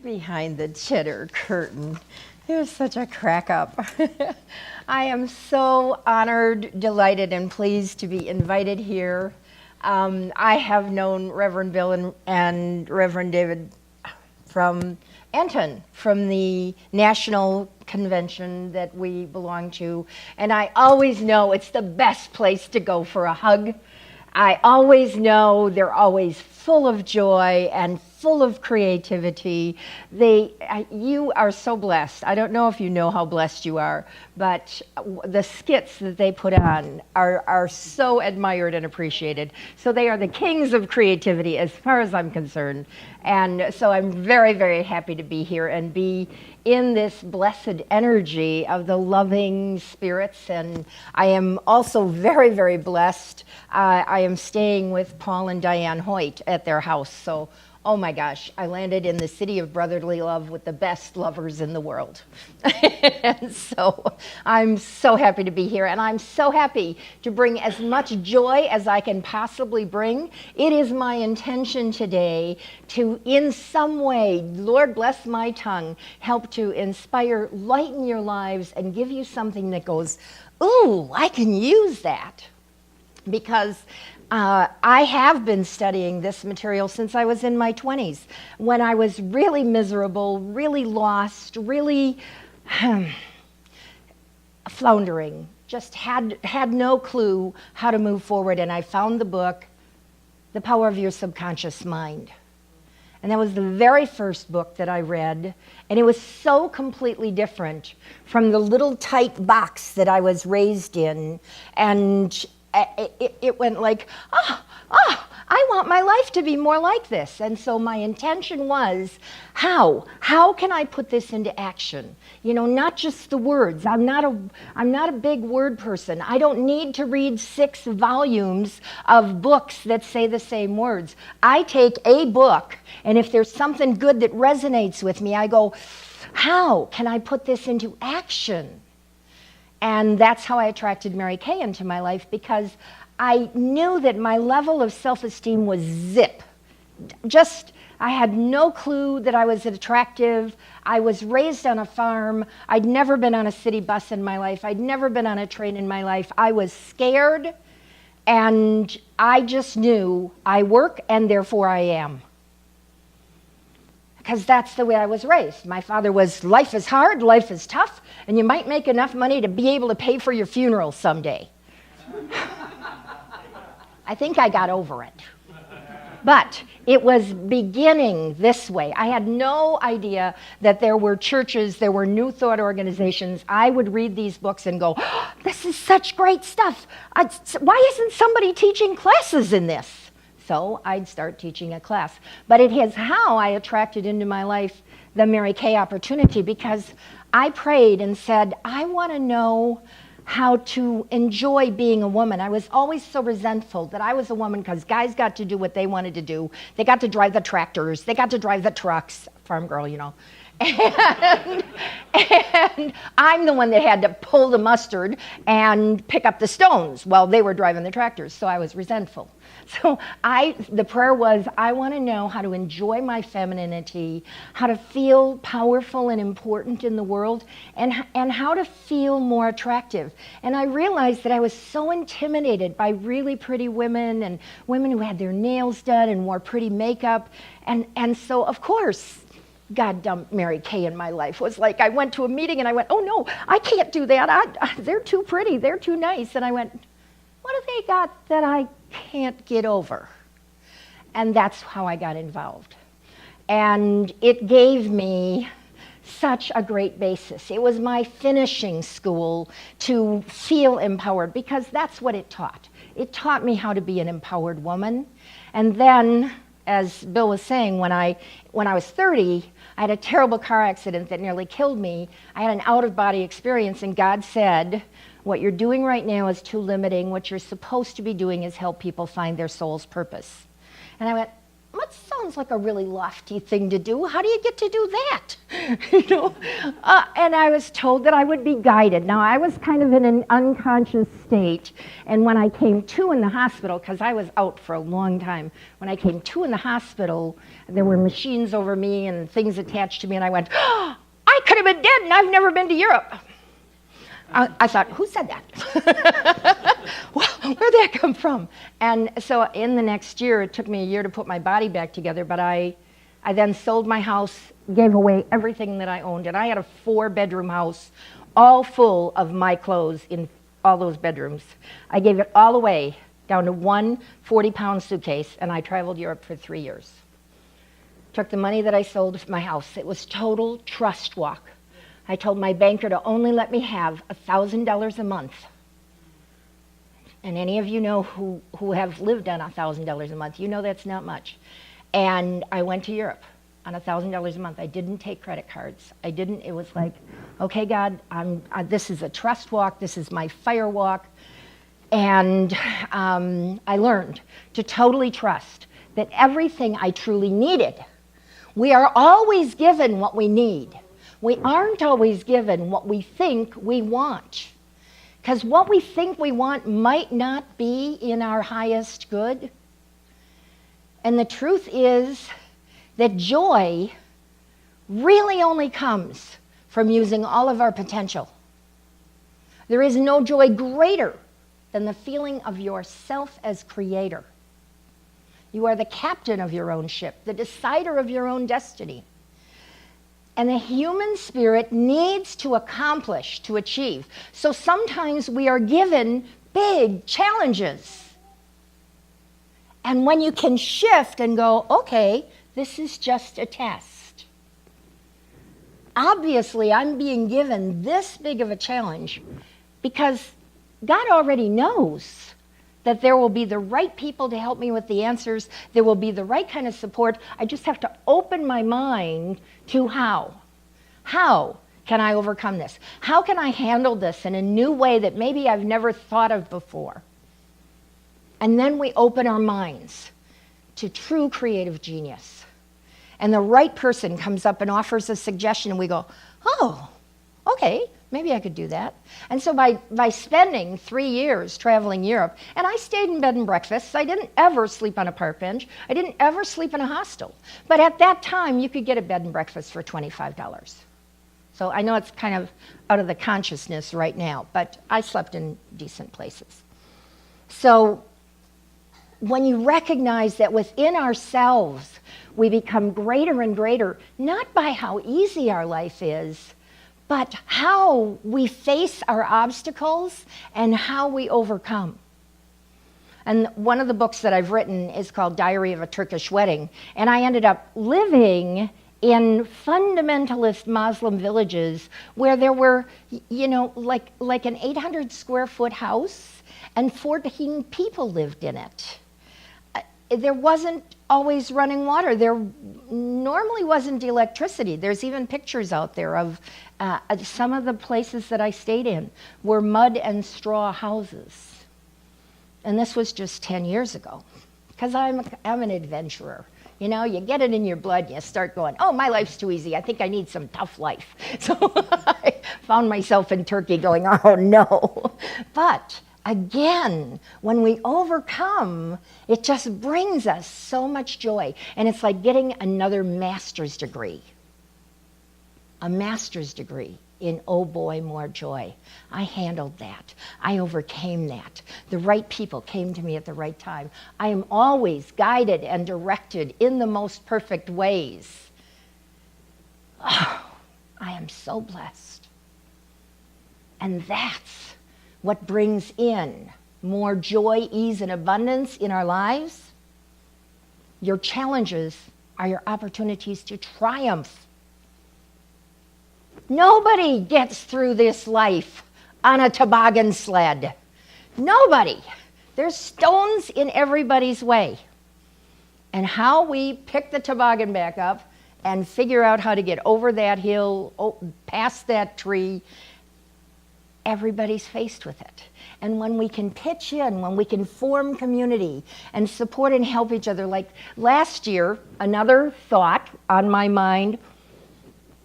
behind the cheddar curtain. It was such a crack up. I am so honored, delighted, and pleased to be invited here. I have known Reverend Bill and Reverend David from Anton, from the national convention that we belong to, and I always know it's the best place to go for a hug. I always know they're always full of joy and full of creativity. You are so blessed. I don't know if you know how blessed you are, but the skits that they put on are so admired and appreciated. So they are the kings of creativity as far as I'm concerned. And so I'm very, very happy to be here and be in this blessed energy of the loving spirits. And I am also very, very blessed. I am staying with Paul and Diane Hoyt at their house. So, oh my gosh, I landed in the city of brotherly love with the best lovers in the world. And so I'm so happy to be here, and I'm so happy to bring as much joy as I can possibly bring. It is my intention today to, in some way, Lord bless my tongue, help to inspire, lighten your lives, and give you something that goes, ooh, I can use that. Because I have been studying this material since I was in my 20s, when I was really miserable, really lost, really floundering, just had no clue how to move forward. And I found the book, The Power of Your Subconscious Mind. And that was the very first book that I read, and it was so completely different from the little tight box that I was raised in. And it went like, I want my life to be more like this. And so my intention was, how can I put this into action? You know, not just the words. I'm not a big word person. I don't need to read 6 volumes of books that say the same words. I take a book, and if there's something good that resonates with me, I go, how can I put this into action? And that's how I attracted Mary Kay into my life, because I knew that my level of self-esteem was zip. I had no clue that I was attractive. I was raised on a farm. I'd never been on a city bus in my life. I'd never been on a train in my life. I was scared, and I just knew I work and therefore I am. Because that's the way I was raised. My father was, life is hard, life is tough, and you might make enough money to be able to pay for your funeral someday. I think I got over it. But it was beginning this way. I had no idea that there were churches, there were New Thought organizations. I would read these books and go, oh, this is such great stuff. Why isn't somebody teaching classes in this? So I'd start teaching a class. But it is how I attracted into my life the Mary Kay opportunity, because I prayed and said, I want to know how to enjoy being a woman. I was always so resentful that I was a woman because guys got to do what they wanted to do. They got to drive the tractors. They got to drive the trucks. Farm girl, you know. And I'm the one that had to pull the mustard and pick up the stones while they were driving the tractors, so I was resentful. So the prayer was, I want to know how to enjoy my femininity, how to feel powerful and important in the world, and how to feel more attractive. And I realized that I was so intimidated by really pretty women and women who had their nails done and wore pretty makeup. And so, of course, God dumped Mary Kay in my life. It was like I went to a meeting and I went, oh no, I can't do that. They're too pretty, they're too nice. And I went, what have they got that I can't get over? And that's how I got involved. And it gave me such a great basis. It was my finishing school to feel empowered, because that's what it taught. It taught me how to be an empowered woman. And then, as Bill was saying, when I was 30, I had a terrible car accident that nearly killed me. I had an out-of-body experience, and God said, what you're doing right now is too limiting. What you're supposed to be doing is help people find their soul's purpose. And I went, that sounds like a really lofty thing to do. How do you get to do that? And I was told that I would be guided. Now, I was kind of in an unconscious state, and when I came to in the hospital, because I was out for a long time, when I came to in the hospital, there were machines over me and things attached to me, and I went, oh, I could have been dead, and I've never been to Europe. I thought, who said that? Well, where'd that come from? And so in the next year, it took me a year to put my body back together, but I then sold my house, gave away everything that I owned, and I had a 4-bedroom house, all full of my clothes in all those bedrooms. I gave it all away, down to one 40-pound suitcase, and I traveled Europe for 3 years. Took the money that I sold my house. It was total trust walk. I told my banker to only let me have $1,000 a month. And any of you know who have lived on $1,000 a month, you know that's not much. And I went to Europe on $1,000 a month. I didn't take credit cards. It was like, okay, God, this is a trust walk. This is my fire walk. And I learned to totally trust that everything I truly needed, we are always given what we need. We aren't always given what we think we want. Because what we think we want might not be in our highest good. And the truth is that joy really only comes from using all of our potential. There is no joy greater than the feeling of yourself as creator. You are the captain of your own ship, the decider of your own destiny. And the human spirit needs to accomplish, to achieve. So sometimes we are given big challenges. And when you can shift and go, okay, this is just a test. Obviously, I'm being given this big of a challenge because God already knows that there will be the right people to help me with the answers. There will be the right kind of support. I just have to open my mind to how. How can I overcome this? How can I handle this in a new way that maybe I've never thought of before? And then we open our minds to true creative genius. And the right person comes up and offers a suggestion, and we go, oh, okay, maybe I could do that. And so by spending 3 years traveling Europe, and I stayed in bed and breakfasts, I didn't ever sleep on a park bench, I didn't ever sleep in a hostel. But at that time, you could get a bed and breakfast for $25. So I know it's kind of out of the consciousness right now, but I slept in decent places. So when you recognize that within ourselves, we become greater and greater, not by how easy our life is, but how we face our obstacles and how we overcome. And one of the books that I've written is called Diary of a Turkish Wedding, and I ended up living in fundamentalist Muslim villages where there were, like an 800 square foot house and 14 people lived in it. There wasn't always running water. There normally wasn't electricity. There's even pictures out there of some of the places that I stayed in were mud and straw houses. And this was just 10 years ago, because I'm an adventurer. You get it in your blood, you start going, oh, my life's too easy. I think I need some tough life. So I found myself in Turkey going, oh, no. But again, when we overcome, it just brings us so much joy. And it's like getting another master's degree. A master's degree in, oh boy, more joy. I handled that. I overcame that. The right people came to me at the right time. I am always guided and directed in the most perfect ways. Oh, I am so blessed. And that's what brings in more joy, ease, and abundance in our lives. Your challenges are your opportunities to triumph. Nobody gets through this life on a toboggan sled. Nobody. There's stones in everybody's way. And how we pick the toboggan back up and figure out how to get over that hill, past that tree, everybody's faced with it. And when we can pitch in, when we can form community and support and help each other, like last year, another thought on my mind,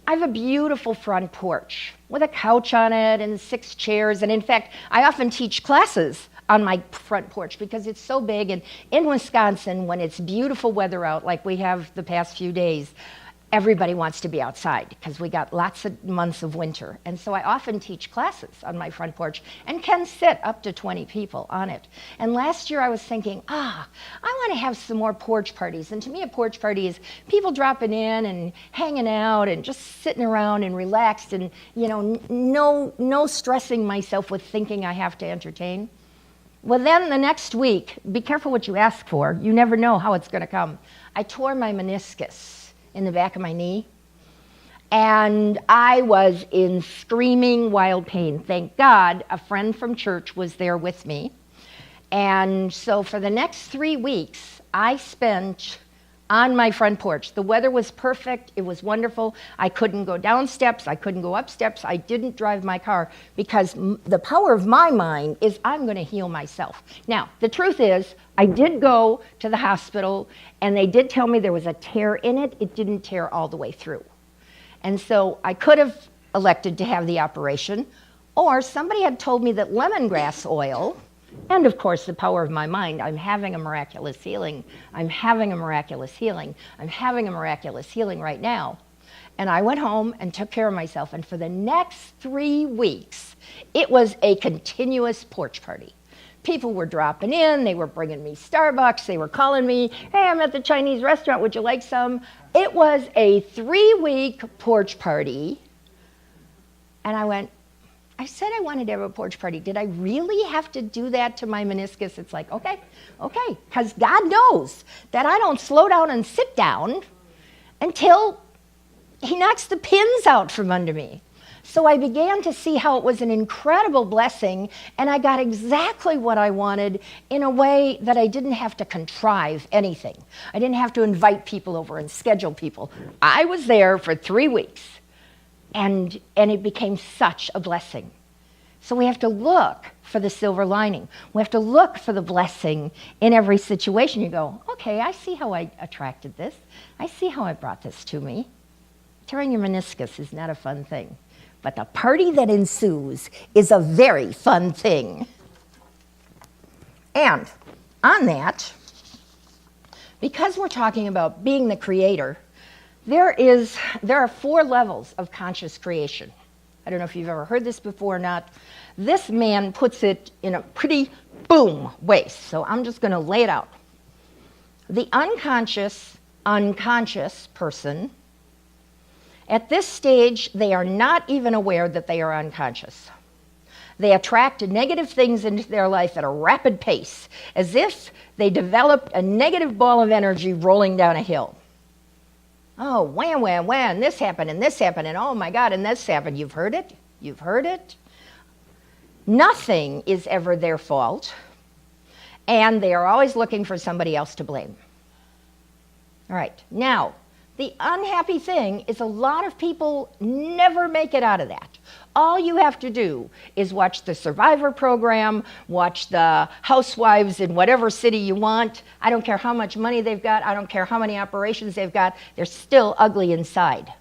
I have a beautiful front porch with a couch on it and 6 chairs. And in fact, I often teach classes on my front porch because it's so big. And in Wisconsin, when it's beautiful weather out, like we have the past few days, everybody wants to be outside because we got lots of months of winter. And so I often teach classes on my front porch and can sit up to 20 people on it. And last year I was thinking, I want to have some more porch parties. And to me, a porch party is people dropping in and hanging out and just sitting around and relaxed and, no stressing myself with thinking I have to entertain. Well, then the next week, be careful what you ask for. You never know how it's going to come. I tore my meniscus in the back of my knee, and I was in screaming wild pain. Thank God a friend from church was there with me. And so for the next 3 weeks, I spent on my front porch. The weather was perfect. It was wonderful. I couldn't go down steps. I couldn't go up steps. I didn't drive my car because the power of my mind is I'm going to heal myself. Now, the truth is, I did go to the hospital, and they did tell me there was a tear in it. It didn't tear all the way through. And so I could have elected to have the operation, or somebody had told me that lemongrass oil, and of course the power of my mind, I'm having a miraculous healing. I'm having a miraculous healing. I'm having a miraculous healing right now. And I went home and took care of myself. And for the next 3 weeks, it was a continuous porch party. People were dropping in, they were bringing me Starbucks, they were calling me, hey, I'm at the Chinese restaurant, would you like some? It was a 3-week porch party. And I said I wanted to have a porch party. Did I really have to do that to my meniscus? It's like, okay, because God knows that I don't slow down and sit down until he knocks the pins out from under me. So I began to see how it was an incredible blessing, and I got exactly what I wanted in a way that I didn't have to contrive anything. I didn't have to invite people over and schedule people. I was there for 3 weeks, and it became such a blessing. So we have to look for the silver lining. We have to look for the blessing in every situation. You go, okay, I see how I attracted this. I see how I brought this to me. Tearing your meniscus is not a fun thing. But the party that ensues is a very fun thing. And on that, because we're talking about being the creator, there are 4 levels of conscious creation. I don't know if you've ever heard this before or not. This man puts it in a pretty boom way, so I'm just going to lay it out. The unconscious person, at this stage, they are not even aware that they are unconscious. They attract negative things into their life at a rapid pace, as if they developed a negative ball of energy rolling down a hill. Oh, wham, this happened, and oh my God, and this happened. You've heard it. Nothing is ever their fault, and they are always looking for somebody else to blame. All right, now, the unhappy thing is a lot of people never make it out of that. All you have to do is watch the Survivor program, watch the housewives in whatever city you want. I don't care how much money they've got. I don't care how many operations they've got. They're still ugly inside.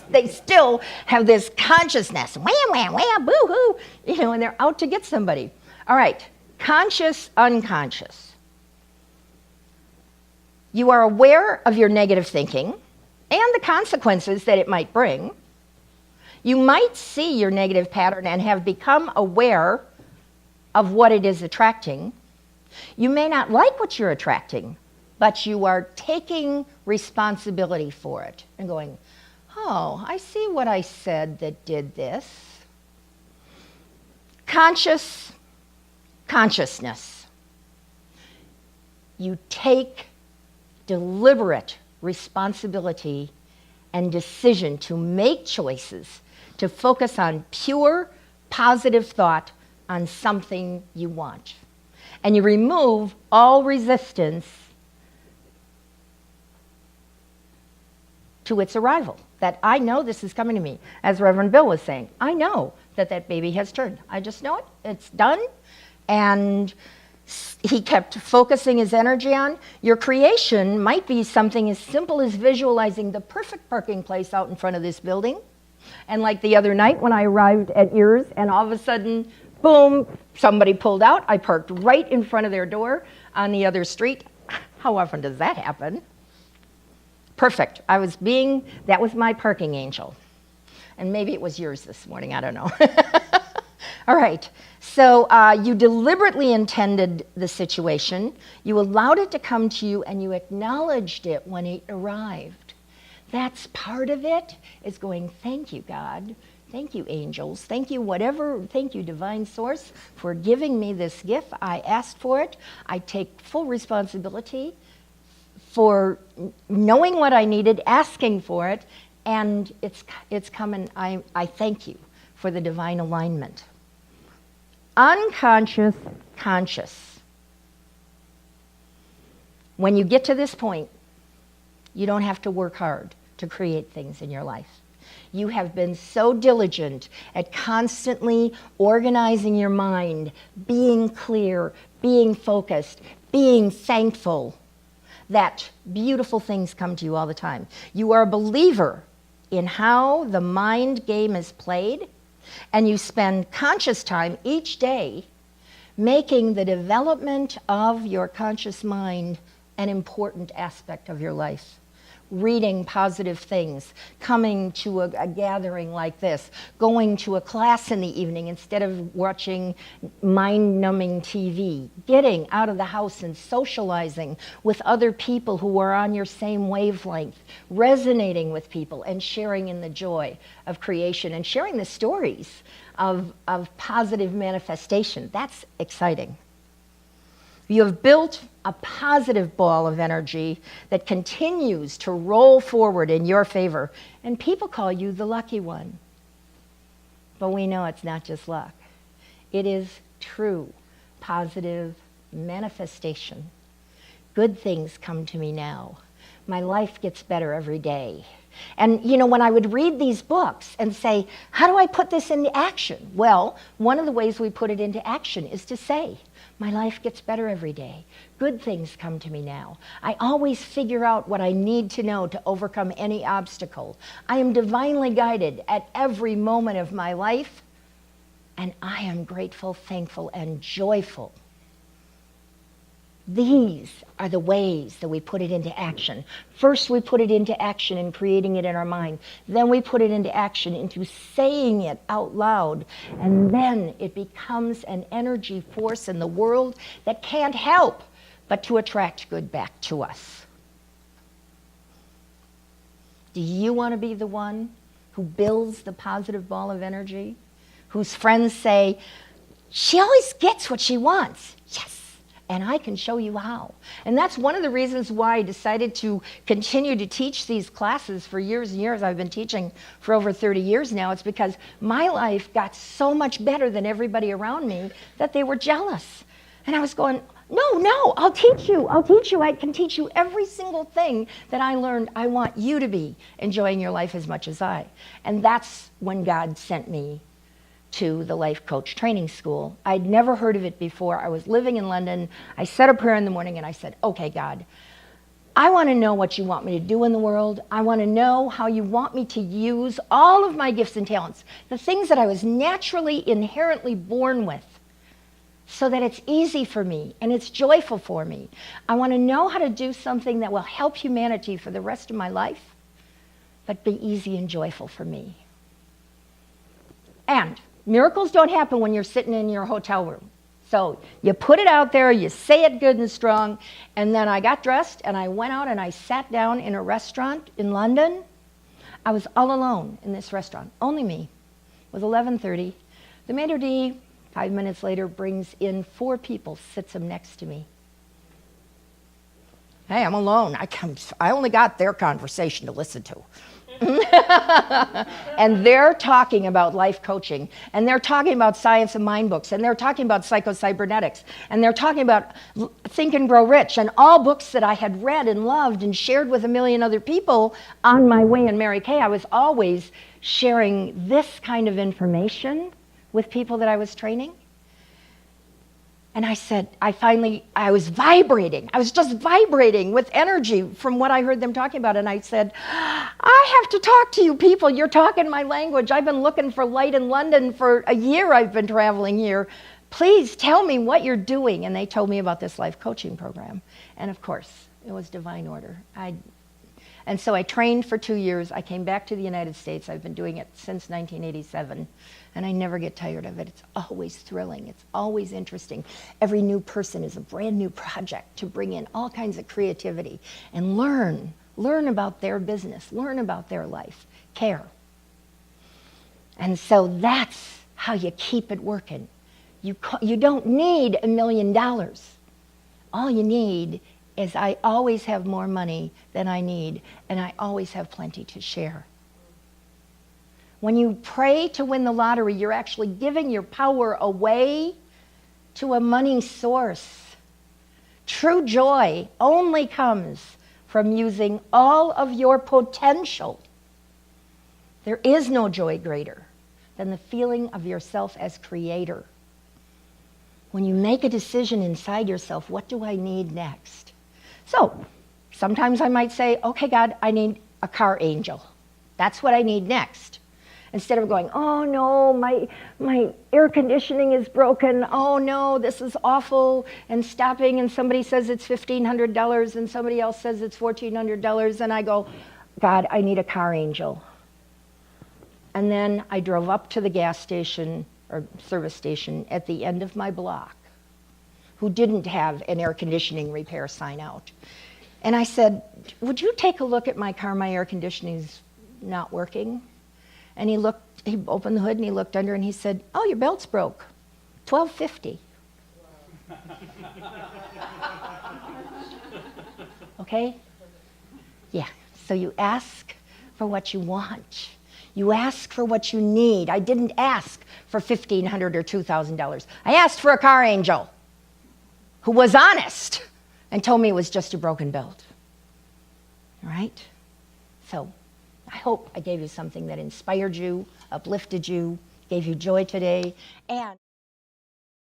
They still have this consciousness. Wham, boo-hoo. And they're out to get somebody. All right, conscious, unconscious. You are aware of your negative thinking and the consequences that it might bring. You might see your negative pattern and have become aware of what it is attracting. You may not like what you're attracting, but you are taking responsibility for it and going, oh, I see what I said that did this. Consciousness. You take deliberate responsibility and decision to make choices, to focus on pure, positive thought on something you want. And you remove all resistance to its arrival. That I know this is coming to me. As Reverend Bill was saying, I know that that baby has turned. I just know it. It's done. And he kept focusing his energy on. Your creation might be something as simple as visualizing the perfect parking place out in front of this building. And like the other night when I arrived at yours, and all of a sudden, boom, somebody pulled out. I parked right in front of their door on the other street. How often does that happen? Perfect. That was my parking angel. And maybe it was yours this morning, I don't know. All right, so you deliberately intended the situation, you allowed it to come to you, and you acknowledged it when it arrived. That's part of it, is going, thank you, God. Thank you, angels. Thank you, divine source, for giving me this gift. I asked for it. I take full responsibility for knowing what I needed, asking for it, and it's coming. I thank you for the divine alignment. Unconscious, conscious. When you get to this point, you don't have to work hard to create things in your life. You have been so diligent at constantly organizing your mind, being clear, being focused, being thankful, that beautiful things come to you all the time. You are a believer in how the mind game is played, and you spend conscious time each day making the development of your conscious mind an important aspect of your life. Reading positive things, coming to a gathering like this, going to a class in the evening instead of watching mind-numbing TV, getting out of the house and socializing with other people who are on your same wavelength, resonating with people and sharing in the joy of creation and sharing the stories of positive manifestation. That's exciting. You have built a positive ball of energy that continues to roll forward in your favor, and people call you the lucky one. But we know it's not just luck. It is true, positive manifestation. Good things come to me now. My life gets better every day. And when I would read these books and say, how do I put this into action? Well, one of the ways we put it into action is to say, my life gets better every day. Good things come to me now. I always figure out what I need to know to overcome any obstacle. I am divinely guided at every moment of my life, and I am grateful, thankful, and joyful. These are the ways that we put it into action. First, we put it into action in creating it in our mind. Then we put it into action into saying it out loud. And then it becomes an energy force in the world that can't help but to attract good back to us. Do you want to be the one who builds the positive ball of energy? Whose friends say, she always gets what she wants. Yes. And I can show you how. And that's one of the reasons why I decided to continue to teach these classes for years and years. I've been teaching for over 30 years now. It's because my life got so much better than everybody around me that they were jealous. And I was going, no, I'll teach you. I can teach you every single thing that I learned. I want you to be enjoying your life as much as I. And that's when God sent me to the Life Coach Training School. I'd never heard of it before. I was living in London. I said a prayer in the morning and I said, okay, God, I want to know what you want me to do in the world. I want to know how you want me to use all of my gifts and talents, the things that I was naturally, inherently born with, so that it's easy for me and it's joyful for me. I want to know how to do something that will help humanity for the rest of my life, but be easy and joyful for me. And miracles don't happen when you're sitting in your hotel room. So you put it out there, you say it good and strong, and then I got dressed and I went out and I sat down in a restaurant in London. I was all alone in this restaurant, only me. It was 11:30. The maitre d', 5 minutes later, brings in 4 people, sits them next to me. Hey, I'm alone. I only got their conversation to listen to. And they're talking about life coaching, and they're talking about science and mind books, and they're talking about psychocybernetics, and they're talking about Think and Grow Rich, and all books that I had read and loved and shared with a million other people on my way in Mary Kay. I was always sharing this kind of information with people that I was training. And I said, I was vibrating. I was just vibrating with energy from what I heard them talking about. And I said, I have to talk to you people. You're talking my language. I've been looking for light in London for a year. I've been traveling here. Please tell me what you're doing. And they told me about this life coaching program. And of course, it was divine order. And so I trained for 2 years. I came back to the United States. I've been doing it since 1987. And I never get tired of it. It's always thrilling. It's always interesting. Every new person is a brand new project to bring in all kinds of creativity and learn about their business, learn about their life, care. And so that's how you keep it working. You don't need $1 million. All you need is I always have more money than I need, and I always have plenty to share. When you pray to win the lottery, you're actually giving your power away to a money source. True joy only comes from using all of your potential. There is no joy greater than the feeling of yourself as creator. When you make a decision inside yourself, what do I need next? So, sometimes I might say, okay, God, I need a car angel. That's what I need next. Instead of going, oh no, my air conditioning is broken. Oh no, this is awful. And stopping, and somebody says it's $1,500 and somebody else says it's $1,400. And I go, God, I need a car angel. And then I drove up to the gas station or service station at the end of my block, who didn't have an air conditioning repair sign out. And I said, would you take a look at my car? My air conditioning's not working. And he opened the hood and he looked under and he said, oh, your belt's broke, $1,250. Okay? Yeah, so you ask for what you want. You ask for what you need. I didn't ask for $1,500 or $2,000. I asked for a car angel who was honest and told me it was just a broken belt. All right? So I hope I gave you something that inspired you, uplifted you, gave you joy today, and